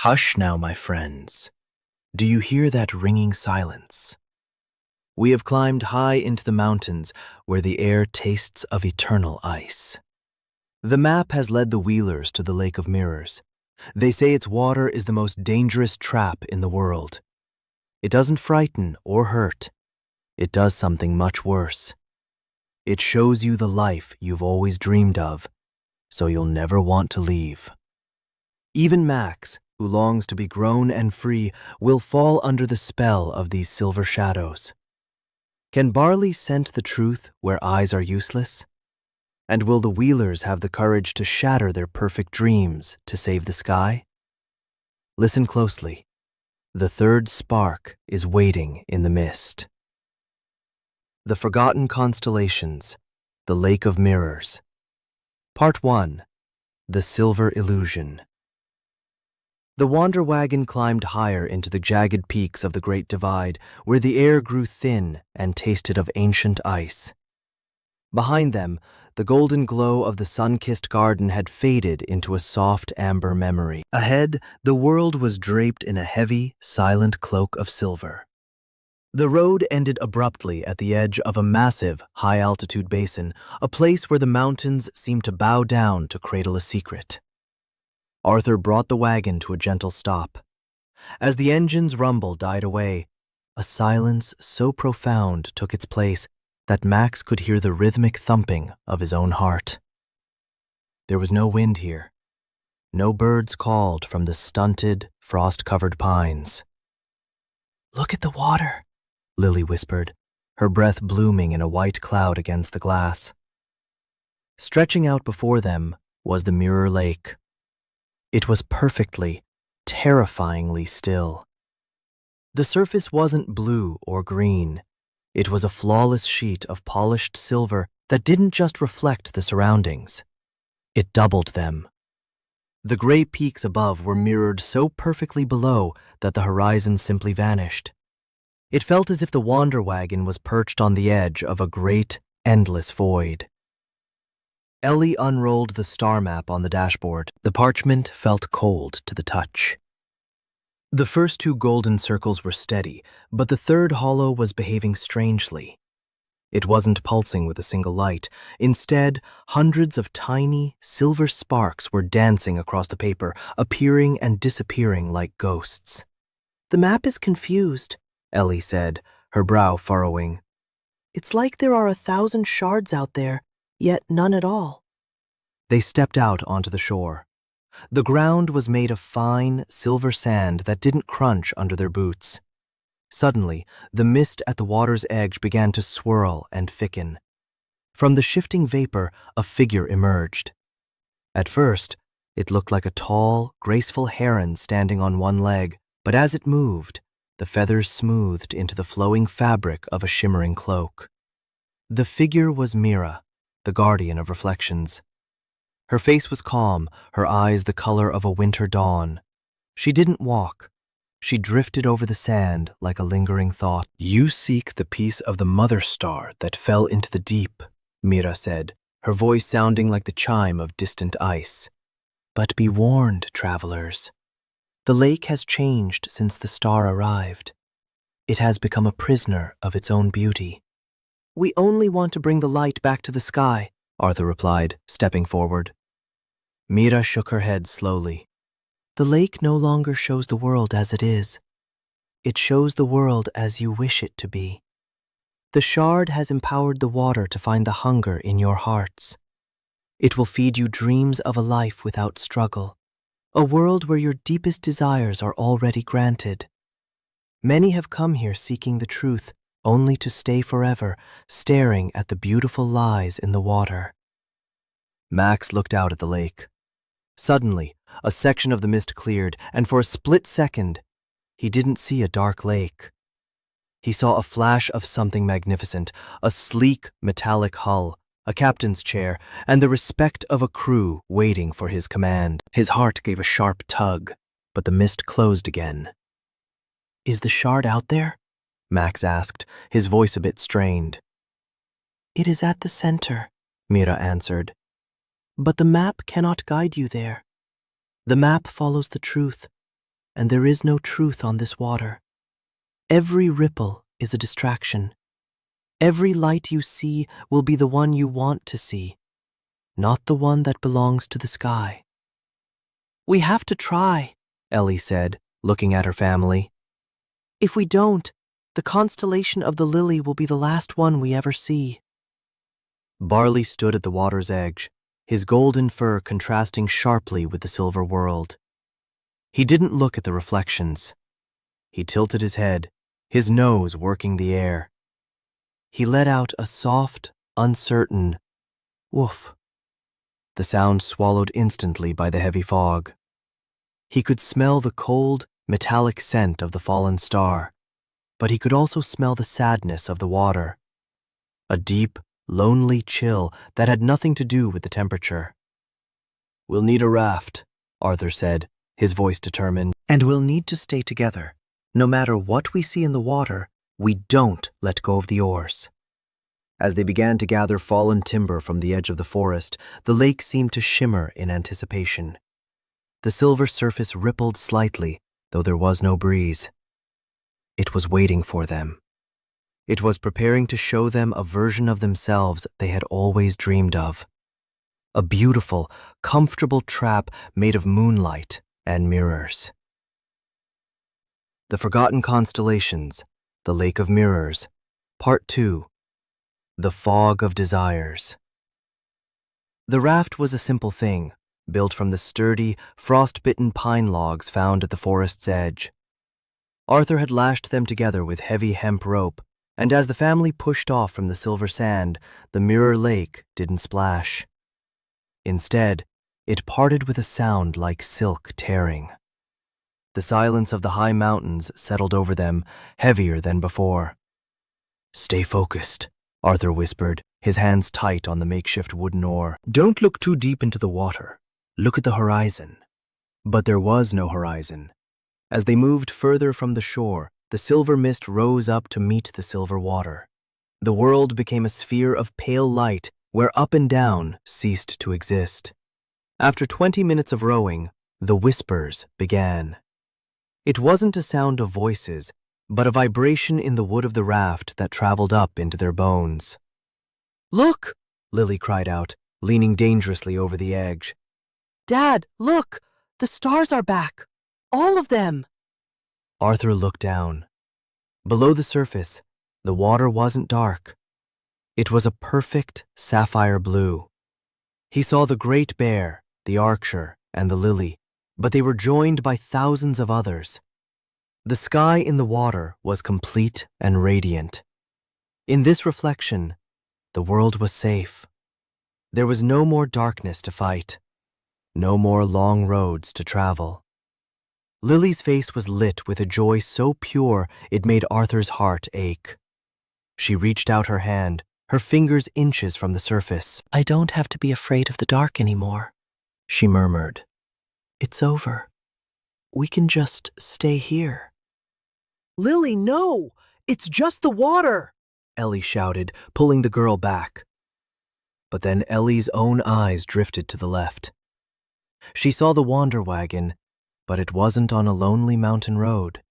Hush now, my friends. Do you hear that ringing silence? We have climbed high into the mountains where the air tastes of eternal ice. The map has led the wheelers to the Lake of Mirrors. They say its water is the most dangerous trap in the world. It doesn't frighten or hurt. It does something much worse. It shows you the life you've always dreamed of, so you'll never want to leave. Even Max, who longs to be grown and free, will fall under the spell of these silver shadows. Can Barley scent the truth where eyes are useless? And will the wheelers have the courage to shatter their perfect dreams to save the sky? Listen closely. The third spark is waiting in the mist. The Forgotten Constellations, the Lake of Mirrors. Part 1. The Silver Illusion. The Wander-Wagon climbed higher into the jagged peaks of the Great Divide, where the air grew thin and tasted of ancient ice. Behind them, the golden glow of the sun-kissed garden had faded into a soft amber memory. Ahead, the world was draped in a heavy, silent cloak of silver. The road ended abruptly at the edge of a massive, high-altitude basin, a place where the mountains seemed to bow down to cradle a secret. Arthur brought the wagon to a gentle stop. As the engine's rumble died away, a silence so profound took its place that Max could hear the rhythmic thumping of his own heart. There was no wind here. No birds called from the stunted, frost-covered pines. "Look at the water," Lily whispered, her breath blooming in a white cloud against the glass. Stretching out before them was the Mirror Lake. It was perfectly, terrifyingly still. The surface wasn't blue or green. It was a flawless sheet of polished silver that didn't just reflect the surroundings. It doubled them. The gray peaks above were mirrored so perfectly below that the horizon simply vanished. It felt as if the Wander-Wagon was perched on the edge of a great, endless void. Ellie unrolled the star map on the dashboard. The parchment felt cold to the touch. The first two golden circles were steady, but the third hollow was behaving strangely. It wasn't pulsing with a single light. Instead, hundreds of tiny, silver sparks were dancing across the paper, appearing and disappearing like ghosts. "The map is confused," Ellie said, her brow furrowing. "It's like there are 1,000 shards out there, yet none at all." They stepped out onto the shore. The ground was made of fine, silver sand that didn't crunch under their boots. Suddenly, the mist at the water's edge began to swirl and thicken. From the shifting vapor, a figure emerged. At first, it looked like a tall, graceful heron standing on one leg, but as it moved, the feathers smoothed into the flowing fabric of a shimmering cloak. The figure was Mira, the guardian of reflections. Her face was calm, her eyes the color of a winter dawn. She didn't walk. She drifted over the sand like a lingering thought. "You seek the piece of the mother star that fell into the deep," Mira said, her voice sounding like the chime of distant ice. "But be warned, travelers. The lake has changed since the star arrived. It has become a prisoner of its own beauty." "We only want to bring the light back to the sky," Arthur replied, stepping forward. Mira shook her head slowly. "The lake no longer shows the world as it is. It shows the world as you wish it to be. The shard has empowered the water to find the hunger in your hearts. It will feed you dreams of a life without struggle, a world where your deepest desires are already granted. Many have come here seeking the truth, only to stay forever, staring at the beautiful lies in the water." Max looked out at the lake. Suddenly, a section of the mist cleared, and for a split second, he didn't see a dark lake. He saw a flash of something magnificent, a sleek, metallic hull, a captain's chair, and the respect of a crew waiting for his command. His heart gave a sharp tug, but the mist closed again. "Is the shard out there?" Max asked, his voice a bit strained. "It is at the center," Mira answered. "But the map cannot guide you there. The map follows the truth, and there is no truth on this water. Every ripple is a distraction. Every light you see will be the one you want to see, not the one that belongs to the sky. We have to try, Ellie said, looking at her family. If we don't, the constellation of the lily will be the last one we ever see. Barley stood at the water's edge, his golden fur contrasting sharply with the silver world. He didn't look at the reflections. He tilted his head, his nose working the air. He let out a soft, uncertain woof. The sound swallowed instantly by the heavy fog. He could smell the cold, metallic scent of the fallen star, but he could also smell the sadness of the water. A deep, lonely chill that had nothing to do with the temperature. We'll need a raft, Arthur said, his voice determined. And we'll need to stay together. No matter what we see in the water, we don't let go of the oars. As they began to gather fallen timber from the edge of the forest, the lake seemed to shimmer in anticipation. The silver surface rippled slightly, though there was no breeze. It was waiting for them. It was preparing to show them a version of themselves they had always dreamed of. A beautiful, comfortable trap made of moonlight and mirrors. The Forgotten Constellations, The Lake of Mirrors, Part 2, The Fog of Desires. The raft was a simple thing, built from the sturdy, frost-bitten pine logs found at the forest's edge. Arthur had lashed them together with heavy hemp rope, and as the family pushed off from the silver sand, the mirror lake didn't splash. Instead, it parted with a sound like silk tearing. The silence of the high mountains settled over them, heavier than before. "Stay focused," Arthur whispered, his hands tight on the makeshift wooden oar. "Don't look too deep into the water. Look at the horizon." But there was no horizon. As they moved further from the shore, the silver mist rose up to meet the silver water. The world became a sphere of pale light where up and down ceased to exist. After 20 minutes of rowing, the whispers began. It wasn't a sound of voices, but a vibration in the wood of the raft that traveled up into their bones. "Look!" Lily cried out, leaning dangerously over the edge. "Dad, look! The stars are back! All of them!" Arthur looked down. Below the surface, the water wasn't dark. It was a perfect sapphire blue. He saw the Great Bear, the Archer, and the Lily, but they were joined by thousands of others. The sky in the water was complete and radiant. In this reflection, the world was safe. There was no more darkness to fight, no more long roads to travel. Lily's face was lit with a joy so pure it made Arthur's heart ache. She reached out her hand, her fingers inches from the surface. "I don't have to be afraid of the dark anymore," she murmured. "It's over. We can just stay here." "Lily, no! It's just the water!" Ellie shouted, pulling the girl back. But then Ellie's own eyes drifted to the left. She saw the Wander-Wagon, but it wasn't on a lonely mountain road.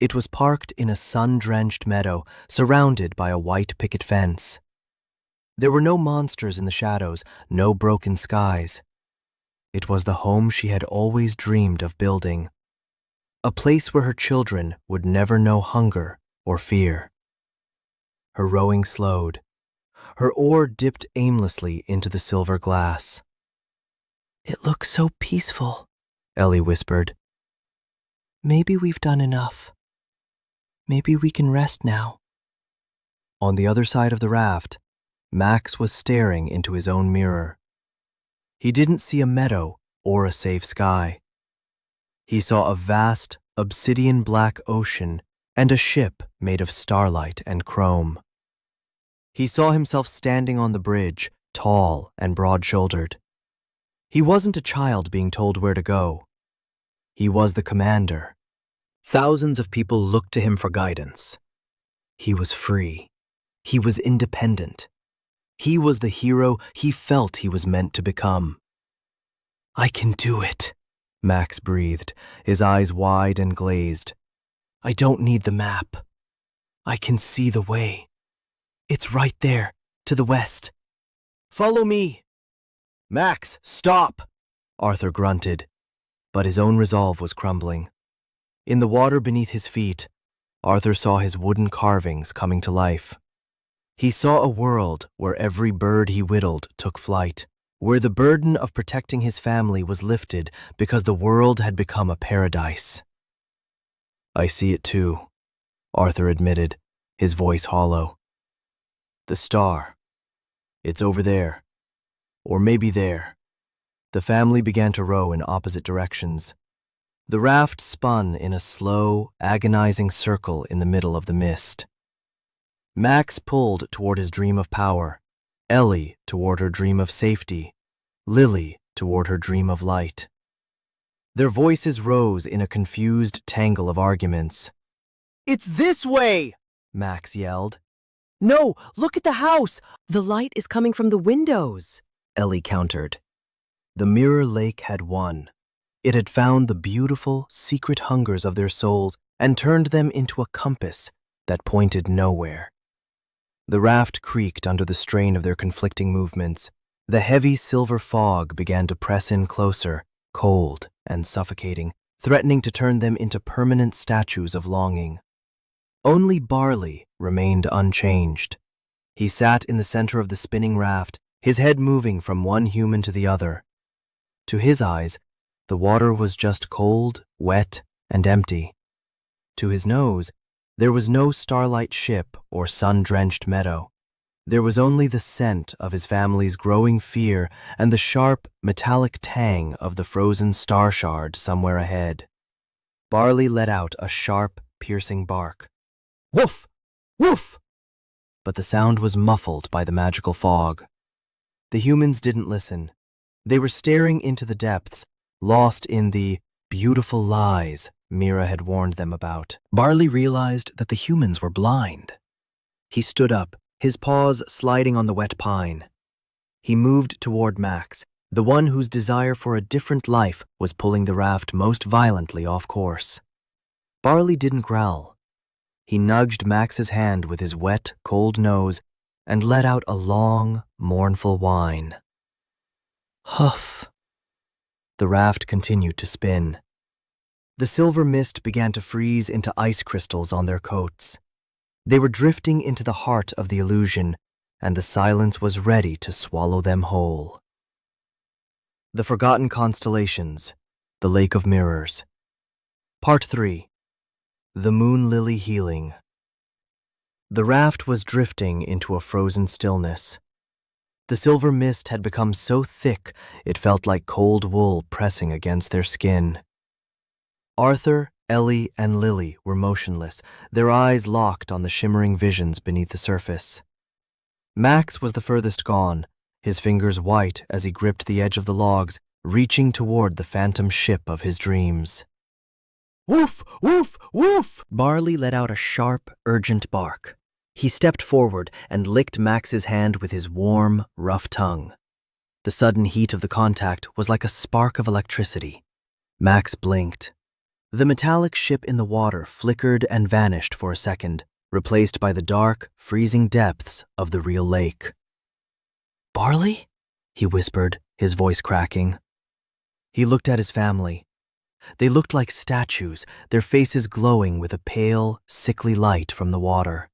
It was parked in a sun-drenched meadow, surrounded by a white picket fence. There were no monsters in the shadows, no broken skies. It was the home she had always dreamed of building. A place where her children would never know hunger or fear. Her rowing slowed. Her oar dipped aimlessly into the silver glass. "It looks so peaceful," Ellie whispered. "Maybe we've done enough. Maybe we can rest now." On the other side of the raft, Max was staring into his own mirror. He didn't see a meadow or a safe sky. He saw a vast, obsidian-black ocean and a ship made of starlight and chrome. He saw himself standing on the bridge, tall and broad-shouldered. He wasn't a child being told where to go. He was the commander. Thousands of people looked to him for guidance. He was free. He was independent. He was the hero he felt he was meant to become. "I can do it," Max breathed, his eyes wide and glazed. I don't need the map. I can see the way. It's right there, to the west. Follow me. Max, stop! Arthur grunted, but his own resolve was crumbling. In the water beneath his feet, Arthur saw his wooden carvings coming to life. He saw a world where every bird he whittled took flight, where the burden of protecting his family was lifted because the world had become a paradise. I see it too, Arthur admitted, his voice hollow. The star. It's over there. Or maybe there. The family began to row in opposite directions. The raft spun in a slow, agonizing circle in the middle of the mist. Max pulled toward his dream of power, Ellie toward her dream of safety, Lily toward her dream of light. Their voices rose in a confused tangle of arguments. It's this way! Max yelled. No, look at the house! The light is coming from the windows, Ellie countered. The mirror lake had won. It had found the beautiful, secret hungers of their souls and turned them into a compass that pointed nowhere. The raft creaked under the strain of their conflicting movements. The heavy silver fog began to press in closer, cold and suffocating, threatening to turn them into permanent statues of longing. Only Barley remained unchanged. He sat in the center of the spinning raft, his head moving from one human to the other. To his eyes, the water was just cold, wet, and empty. To his nose, there was no starlight ship or sun-drenched meadow. There was only the scent of his family's growing fear and the sharp, metallic tang of the frozen star shard somewhere ahead. Barley let out a sharp, piercing bark. Woof! Woof! But the sound was muffled by the magical fog. The humans didn't listen. They were staring into the depths, lost in the beautiful lies Mira had warned them about. Barley realized that the humans were blind. He stood up, his paws sliding on the wet pine. He moved toward Max, the one whose desire for a different life was pulling the raft most violently off course. Barley didn't growl. He nudged Max's hand with his wet, cold nose and let out a long, mournful whine. Huff. The raft continued to spin. The silver mist began to freeze into ice crystals on their coats. They were drifting into the heart of the illusion, and the silence was ready to swallow them whole. The Forgotten Constellations, the Lake of Mirrors. Part 3. The Moon Lily Healing. The raft was drifting into a frozen stillness. The silver mist had become so thick it felt like cold wool pressing against their skin. Arthur, Ellie, and Lily were motionless, their eyes locked on the shimmering visions beneath the surface. Max was the furthest gone, his fingers white as he gripped the edge of the logs, reaching toward the phantom ship of his dreams. Woof! Woof! Woof! Barley let out a sharp, urgent bark. He stepped forward and licked Max's hand with his warm, rough tongue. The sudden heat of the contact was like a spark of electricity. Max blinked. The metallic ship in the water flickered and vanished for a second, replaced by the dark, freezing depths of the real lake. Barley? He whispered, his voice cracking. He looked at his family. They looked like statues, their faces glowing with a pale, sickly light from the water.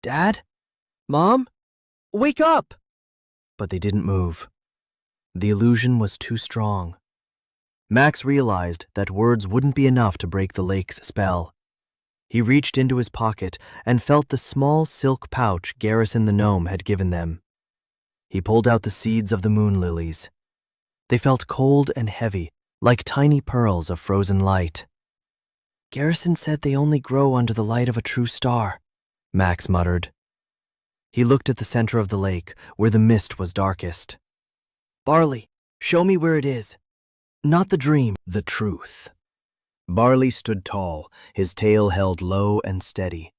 Dad? Mom? Wake up! But they didn't move. The illusion was too strong. Max realized that words wouldn't be enough to break the lake's spell. He reached into his pocket and felt the small silk pouch Garrison the gnome had given them. He pulled out the seeds of the moon lilies. They felt cold and heavy, like tiny pearls of frozen light. Garrison said they only grow under the light of a true star, Max muttered. He looked at the center of the lake, where the mist was darkest. Barley, show me where it is. Not the dream, the truth. Barley stood tall, his tail held low and steady.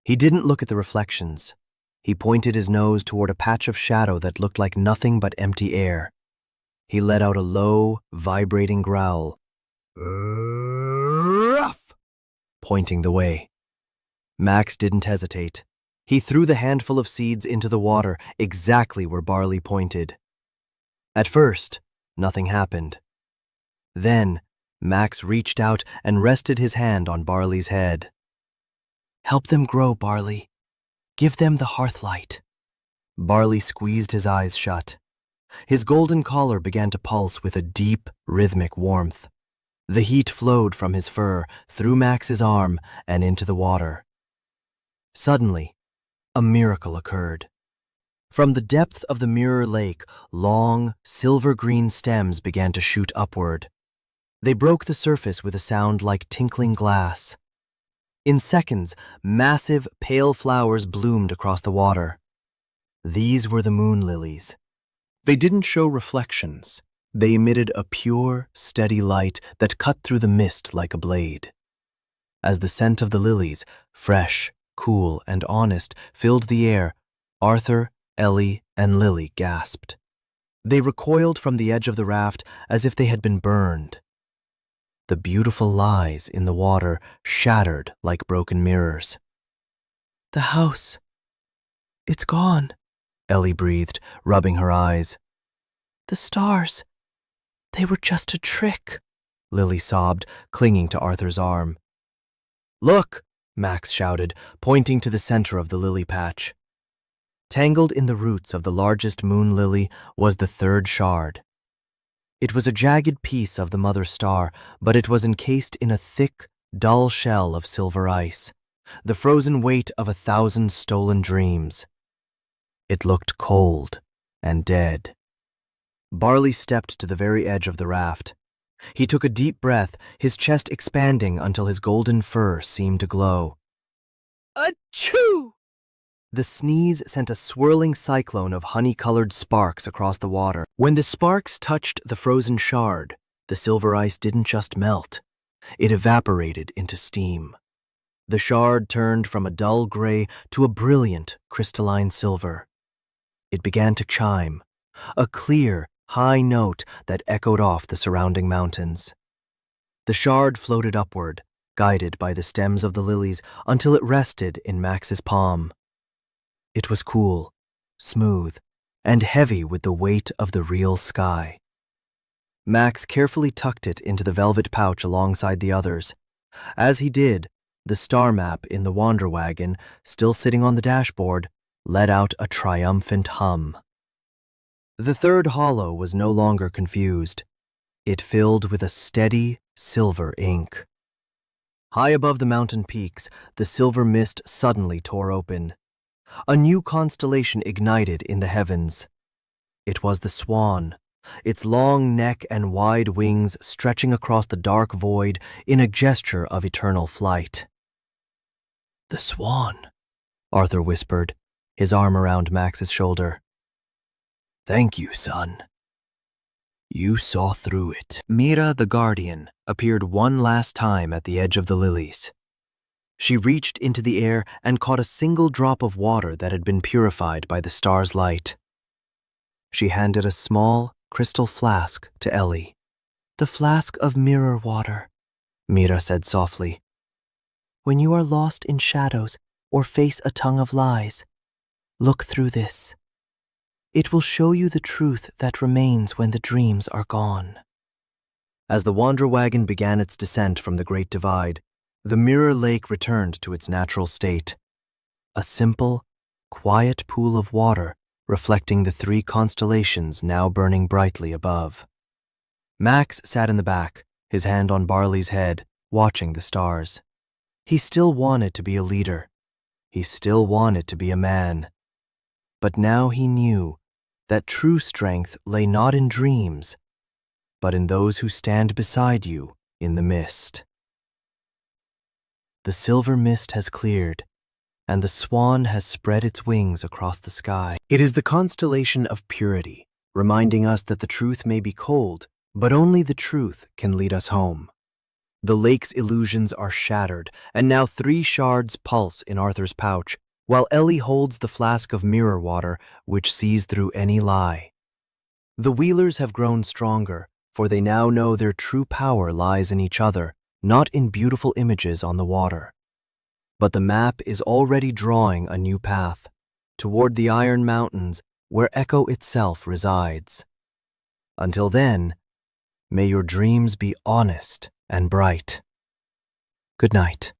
He didn't look at the reflections. He pointed his nose toward a patch of shadow that looked like nothing but empty air. He let out a low, vibrating growl, "Ruff!" pointing the way. Max didn't hesitate. He threw the handful of seeds into the water, exactly where Barley pointed. At first, nothing happened. Then, Max reached out and rested his hand on Barley's head. "Help them grow, Barley. Give them the hearthlight." Barley squeezed his eyes shut. His golden collar began to pulse with a deep, rhythmic warmth. The heat flowed from his fur, through Max's arm, and into the water. Suddenly, a miracle occurred. From the depth of the mirror lake, long, silver-green stems began to shoot upward. They broke the surface with a sound like tinkling glass. In seconds, massive, pale flowers bloomed across the water. These were the moon lilies. They didn't show reflections. They emitted a pure, steady light that cut through the mist like a blade. As the scent of the lilies, fresh, cool, and honest, filled the air, Arthur, Ellie, and Lily gasped. They recoiled from the edge of the raft as if they had been burned. The beautiful lies in the water shattered like broken mirrors. "The house. It's gone," Ellie breathed, rubbing her eyes. "The stars. They were just a trick," Lily sobbed, clinging to Arthur's arm. "Look!" Max shouted, pointing to the center of the lily patch. Tangled in the roots of the largest moon lily was the third shard. It was a jagged piece of the mother star, but it was encased in a thick, dull shell of silver ice, the frozen weight of 1,000 stolen dreams. It looked cold and dead. Barley stepped to the very edge of the raft. He took a deep breath, his chest expanding until his golden fur seemed to glow. "Achoo!" The sneeze sent a swirling cyclone of honey-colored sparks across the water. When the sparks touched the frozen shard, the silver ice didn't just melt. It evaporated into steam. The shard turned from a dull gray to a brilliant, crystalline silver. It began to chime, a clear, high note that echoed off the surrounding mountains. The shard floated upward, guided by the stems of the lilies, until it rested in Max's palm. It was cool, smooth, and heavy with the weight of the real sky. Max carefully tucked it into the velvet pouch alongside the others. As he did, the star map in the Wander-Wagon, still sitting on the dashboard, let out a triumphant hum. The third hollow was no longer confused. It filled with a steady, silver ink. High above the mountain peaks, the silver mist suddenly tore open. A new constellation ignited in the heavens. It was the swan, its long neck and wide wings stretching across the dark void in a gesture of eternal flight. "The swan," Arthur whispered, his arm around Max's shoulder. "Thank you, son. You saw through it." Mira, the guardian, appeared one last time at the edge of the lilies. She reached into the air and caught a single drop of water that had been purified by the star's light. She handed a small, crystal flask to Ellie. "The flask of mirror water," Mira said softly. "When you are lost in shadows or face a tongue of lies, look through this. It will show you the truth that remains when the dreams are gone." As the Wander-Wagon began its descent from the Great Divide, the mirror lake returned to its natural state. A simple, quiet pool of water reflecting the 3 constellations now burning brightly above. Max sat in the back, his hand on Barley's head, watching the stars. He still wanted to be a leader. He still wanted to be a man. But now he knew that true strength lay not in dreams, but in those who stand beside you in the mist. The silver mist has cleared, and the swan has spread its wings across the sky. It is the constellation of purity, reminding us that the truth may be cold, but only the truth can lead us home. The lake's illusions are shattered, and now 3 shards pulse in Arthur's pouch, while Ellie holds the flask of mirror water which sees through any lie. The Wheelers have grown stronger, for they now know their true power lies in each other, not in beautiful images on the water. But the map is already drawing a new path, toward the Iron Mountains where Echo itself resides. Until then, may your dreams be honest and bright. Good night.